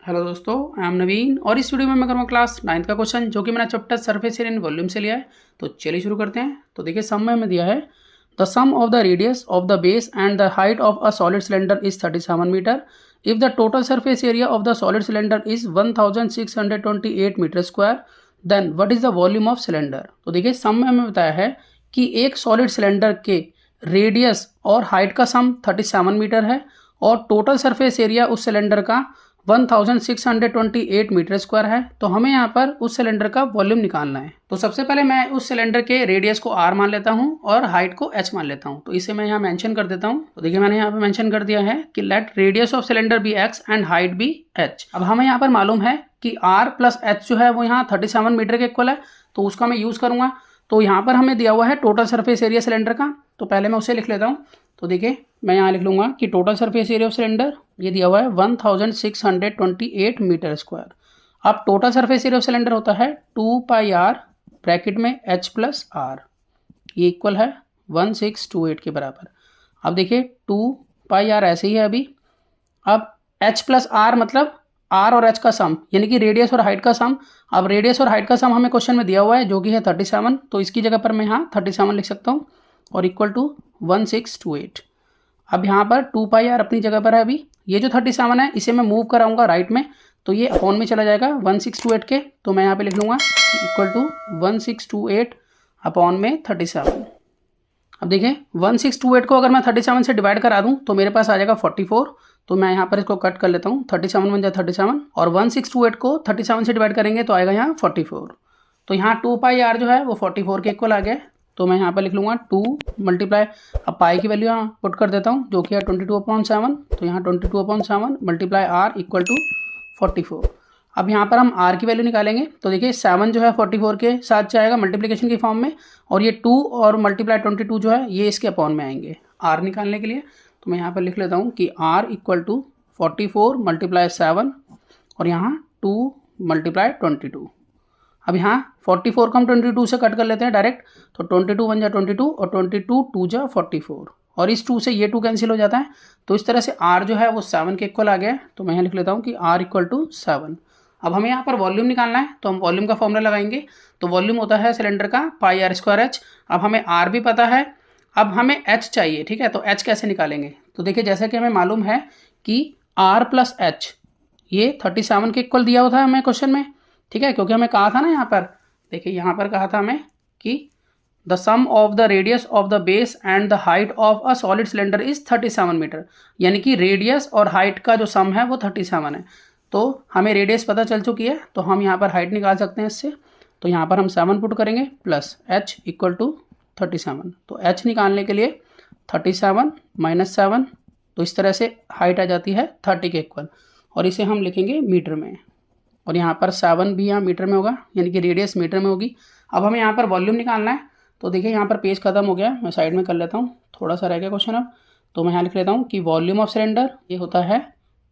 Hello दोस्तों, I am नवीन और इस वीडियो में मैं करूँगा क्लास 9th का क्वेश्चन जो कि मेरा chapter surface area in volume से लिया है। तो चलिए शुरू करते हैं। तो देखिए सम में हमें दिया है the sum of the radius of the base and the height of a solid cylinder is 37 metre if the total surface area of the solid cylinder is 1628 metre square then what is the volume of cylinder. तो देखिए sum में हमें बताया है कि एक solid cylinder के radius और हाइट का सम 37 मीटर है और टोटल सरफेस एरिया उस सिलेंडर का 1628 मीटर स्क्वायर है। तो हमें यहाँ पर उस सिलेंडर का वॉल्यूम निकालना है। तो सबसे पहले मैं उस सिलेंडर के रेडियस को r मान लेता हूँ और हाइट को h मान लेता हूँ। तो इसे मैं यहाँ मेंशन कर देता हूँ। तो देखिए मैंने यहाँ पे मेंशन कर दिया है कि let radius of cylinder be x and height be h। अब हमें यहाँ पर मालूम है कि r प्लस h जो है वो यहाँ 37 मीटर के इक्वल है, तो उसका मैं यूज़ करूँगा। तो यहाँ पर हमें दिया हुआ है टोटल सरफेस एरिया सिलेंडर का, तो पहले मैं उसे लिख लेता हूँ। तो देखिए मैं यहाँ लिख लूँगा कि total surface area of cylinder ये दिया हुआ है 1628 मीटर स्क्वायर। अब total surface area of cylinder होता है 2 पाई r ब्रैकेट में h प्लस r, ये इक्वल है 1628 के बराबर। अब देखिए 2 पाई r ऐसे ही है अभी। अब h प्लस r मतलब r और h का सम, यानी कि रेडियस और हाइट का सम। अब रेडियस और हाइट का सम हमें क्वेश्चन में दिया हुआ है जो कि है 37, तो इसकी जगह पर मैं यहाँ 37 लिख सकता हूँ और इक्वल टू 1628। अब यहाँ पर 2 पाई r अपनी जगह पर है अभी। ये जो 37 है इसे मैं मूव कराऊंगा राइट में, तो ये अपॉन में चला जाएगा 1628 के। तो मैं यहाँ पे लिख लूँगा इक्वल टू 1628 अपॉन में 37। अब देखिए 1628 को अगर मैं 37 से डिवाइड करा दूँ तो मेरे पास आ जाएगा 44। तो मैं यहाँ पर इसको कट कर लेता हूँ, 37 बन जाए 37 और 1628 को 37 से डिवाइड करेंगे तो आएगा यहाँ 44। तो यहाँ 2 पाई r जो है वो 44 के इक्वल आ गया। तो मैं यहाँ पर लिख लूँगा 2 मल्टीप्लाई, अब पाई की वैल्यू यहाँ पुट कर देता हूँ जो कि है 22/7। तो यहाँ 22/7 मल्टीप्लाई r इक्वल टू 44। अब यहाँ पर हम r की वैल्यू निकालेंगे। तो देखिए 7 जो है 44 के साथ जाएगा मल्टीप्लिकेशन की फॉर्म में, और ये 2 और मल्टीप्लाई 22 जो है ये इसके अपॉन में आएंगे r निकालने के लिए। तो मैं यहाँ पर लिख लेता हूँ कि r इक्वल टू 44 मल्टीप्लाई 7 और यहाँ 2 मल्टीप्लाई 22। अब यहाँ 44 को हम 22 से कट कर लेते हैं डायरेक्ट, तो 22 बन जाए 22 और 22 2 जा 44 और इस 2 से ये 2 कैंसिल हो जाता है। तो इस तरह से r जो है वो 7 के इक्वल आ गया है। तो मैं यहाँ लिख लेता हूँ कि r इक्वल टू 7। अब हमें यहाँ पर वॉल्यूम निकालना है, तो हम वॉल्यूम का फॉर्मूला लगाएंगे। तो वॉल्यूम होता है सिलेंडर का पाई r स्क्वायर h। अब हमें r भी पता है, अब हमें h चाहिए, ठीक है। तो h कैसे निकालेंगे? तो देखिए जैसे कि हमें मालूम है कि r प्लस h ये 37 के इक्वल दिया होता है हमें क्वेश्चन में, ठीक है। क्योंकि हमें कहा था ना यहाँ पर, देखिए यहाँ पर कहा था हमें कि the sum of the radius of the base and the height of a solid cylinder is 37 metre, यानी कि रेडियस और हाइट का जो सम है वो 37 है। तो हमें रेडियस पता चल चुकी है, तो हम यहाँ पर हाइट निकाल सकते हैं इससे। तो यहाँ पर हम 7 पुट करेंगे प्लस h इक्वल टू 37। तो h निकालने के लिए 37 माइनस 7, तो इस तरह से हाइट आ जाती है 30 के इक्वल, और इसे हम लिखेंगे मीटर में। और यहाँ पर 7 भी यहाँ मीटर में होगा, यानी कि रेडियस मीटर में होगी। अब हमें यहाँ पर वॉल्यूम निकालना है। तो देखिए यहाँ पर पेज खत्म हो गया, मैं साइड में कर लेता हूँ, थोड़ा सा रह गया क्वेश्चन अब। तो मैं यहाँ लिख लेता हूँ कि वॉल्यूम ऑफ सिलेंडर ये होता है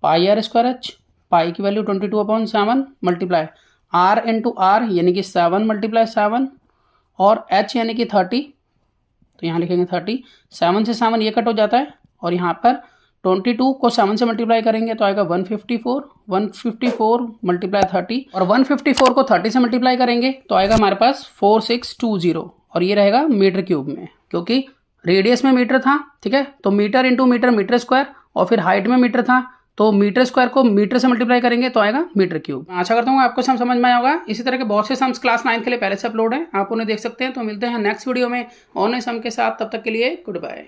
पाई r स्क्वायर h, पाई की value 22/7 multiply r into r यानी कि 7 मल्टीप्लाई 7 और h यानी कि 30। तो यहाँ लिखेंगे 30, 7 से 7 ये कट हो जाता है और यहाँ पर 22 को 7 से मल्टीप्लाई करेंगे तो आएगा 154 मल्टीप्लाई 30 और 154 को 30 से मल्टीप्लाई करेंगे तो आएगा हमारे पास 4620, और ये रहेगा मीटर क्यूब में, क्योंकि रेडियस में मीटर था, ठीक है। तो metre into metre metre square, और फिर हाइट में मीटर था, तो मीटर स्क्वायर को मीटर से मल्टीप्लाई करेंगे तो आएगा मीटर क्यूब। आशा करता हूँ आपको सम समझ में आया होगा। इसी तरह के बहुत से सम्स क्लास 9 के लिए पहले से अपलोड हैं, आप उन्हें देख सकते हैं। तो मिलते हैं नेक्स्ट वीडियो में और नए सम के साथ, तब तक के लिए गुड बाय।